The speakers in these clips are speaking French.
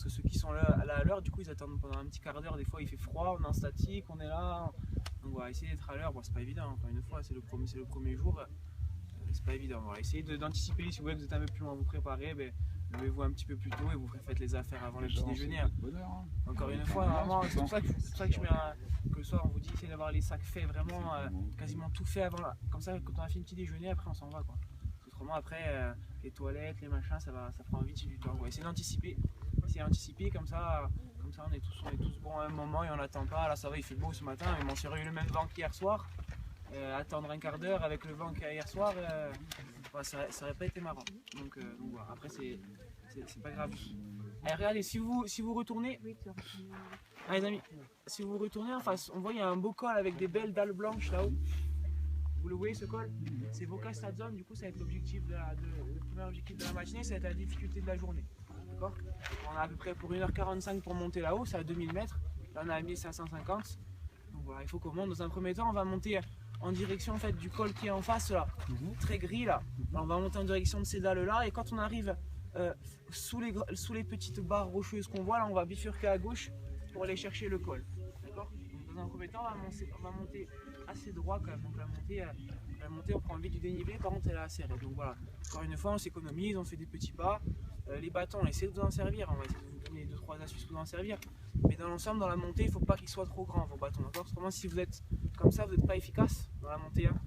que ceux qui sont là à l'heure, du coup ils attendent pendant un petit quart d'heure, des fois il fait froid, on est en statique, on est là, donc voilà, essayer d'être à l'heure, bon, c'est pas évident, encore une fois, c'est le premier jour, c'est pas évident, voilà, essayez d'anticiper, si vous voyez que vous êtes un peu plus loin à vous préparer, ben, levez-vous un petit peu plus tôt et vous faites les affaires avant le petit déjeuner. Encore une fois, normalement, c'est pour ça que je mets que le soir on vous dit essayez d'avoir les sacs faits, vraiment quasiment tout fait avant là, comme ça quand on a fait le petit déjeuner, après on s'en va quoi. Autrement après les toilettes, les machins, ça prend vite du temps. On va essayer d'anticiper. Comme ça on est tous bons à un moment et on n'attend pas. Là ça va, il fait beau ce matin, mais bon, si on aurait eu le même vent qu'hier soir, attendre un quart d'heure avec le vent qu'il y a hier soir, ça aurait pas été marrant. Donc voilà, après c'est pas grave. Allez, regardez, si vous retournez, allez, les amis, si vous retournez en face, on voit il y a un beau col avec des belles dalles blanches là-haut. Vous le voyez ce col? C'est Voca Stade Zone, du coup ça va être l'objectif le premier objectif de la matinée, ça va être la difficulté de la journée. D'accord? On a à peu près pour 1h45 pour monter là-haut, c'est à 2000 mètres. Là on est à 1550. Donc voilà, il faut qu'on monte. Dans un premier temps, on va monter en direction en fait, du col qui est en face là, très gris là. On va monter en direction de ces dalles là et quand on arrive sous les petites barres rocheuses qu'on voit là, on va bifurquer à gauche pour aller chercher le col. D'accord? Dans un premier temps, on va monter assez droit quand même. Donc la montée on prend vite du dénivelé, par contre elle est assez raide. Donc voilà, encore une fois on s'économise, on fait des petits pas. Les bâtons, essayez de vous en servir, on va essayer de vous donner 2-3 astuces pour vous en servir. Mais dans l'ensemble, dans la montée, il ne faut pas qu'ils soient trop grands vos bâtons, d'accord? Autrement, si vous êtes comme ça, vous n'êtes pas efficace dans la montée. Hein.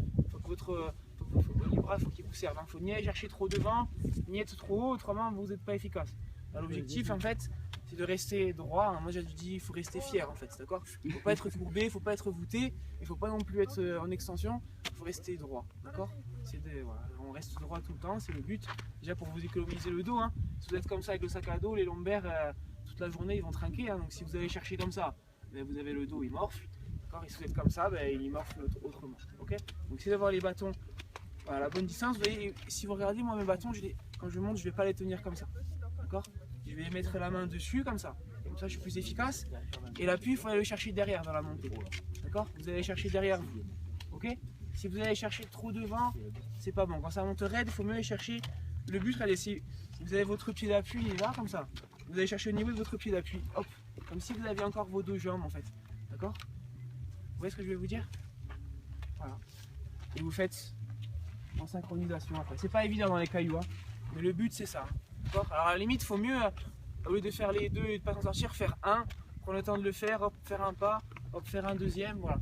Les bras, il faut qu'ils vous servent. Il ne faut ni aller chercher trop devant, ni être trop haut, autrement vous n'êtes pas efficace. L'objectif, en fait, c'est de rester droit. Hein. Moi, j'ai dit, il faut rester fier, en fait, d'accord? Il ne faut pas être courbé, il ne faut pas être voûté, il ne faut pas non plus être en extension. Il faut rester droit, d'accord? Voilà, on reste droit tout le temps, c'est le but. Déjà pour vous économiser le dos. Hein. Si vous êtes comme ça avec le sac à dos, les lombaires, toute la journée, ils vont trinquer. Hein. Donc si vous allez chercher comme ça, ben, vous avez le dos, il morfle. Et si vous êtes comme ça, ben, il morfle autrement. Okay, donc essayez d'avoir les bâtons à la bonne distance. Vous voyez, si vous regardez, moi mes bâtons, quand je monte, je ne vais pas les tenir comme ça. D'accord? Je vais mettre la main dessus comme ça. Comme ça, je suis plus efficace. Et l'appui, il faut aller le chercher derrière dans la montée. D'accord? Vous allez chercher derrière vous. Ok? Si vous allez chercher trop devant, c'est pas bon. Quand ça monte raide, il faut mieux aller chercher. Le but, regardez, si vous avez votre pied d'appui, il est là, comme ça. Vous allez chercher au niveau de votre pied d'appui. Hop. Comme si vous aviez encore vos deux jambes, en fait. D'accord? Vous voyez ce que je vais vous dire? Voilà. Et vous faites en synchronisation après. C'est pas évident dans les cailloux, hein, mais le but, c'est ça. D'accord? Alors, à la limite, il faut mieux, au lieu de faire les deux et de pas s'en sortir, faire un. Prendre le temps de le faire, hop, faire un pas, hop, faire un deuxième, voilà.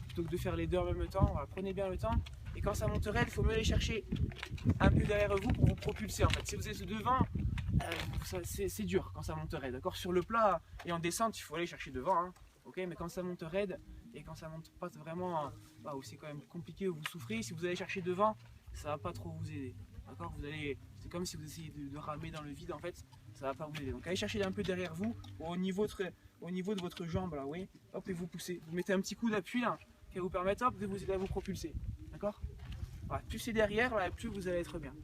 Plutôt que de faire les deux en même temps, voilà, prenez bien le temps. Et quand ça monte raide, il faut mieux aller chercher un peu derrière vous pour vous propulser en fait. Si vous êtes devant, c'est dur quand ça monte raide. D'accord? Sur le plat et en descente, il faut aller chercher devant. Hein, okay, mais quand ça monte raide et quand ça monte pas vraiment, où c'est quand même compliqué, où vous souffrez, si vous allez chercher devant, ça va pas trop vous aider. D'accord? C'est comme si vous essayez de ramer dans le vide en fait, ça va pas vous aider. Donc allez chercher un peu derrière vous, au niveau de votre jambe là, oui. Hop, et vous poussez. Vous mettez un petit coup d'appui là, qui va vous permettre de vous aider à vous propulser. D'accord? Voilà, plus c'est derrière, voilà, plus vous allez être bien.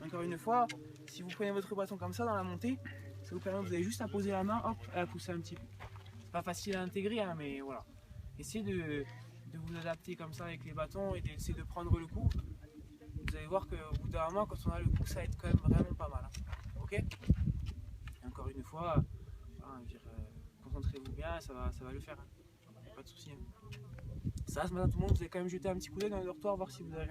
Encore une fois, si vous prenez votre bâton comme ça dans la montée, ça vous permet, vous avez juste à poser la main, hop, et à pousser un petit peu. C'est pas facile à intégrer, hein, mais voilà. Essayez de vous adapter comme ça avec les bâtons et d'essayer de prendre le coup. Vous allez voir qu'au bout d'un moment, quand on a le coup, ça va être quand même vraiment pas mal. Hein. Ok? Et encore une fois, voilà, concentrez-vous bien, ça va le faire. Hein. Pas de soucis. Hein. Ça, ce matin, tout le monde, vous avez quand même jeté un petit coup d'œil dans le dortoir, voir si vous avez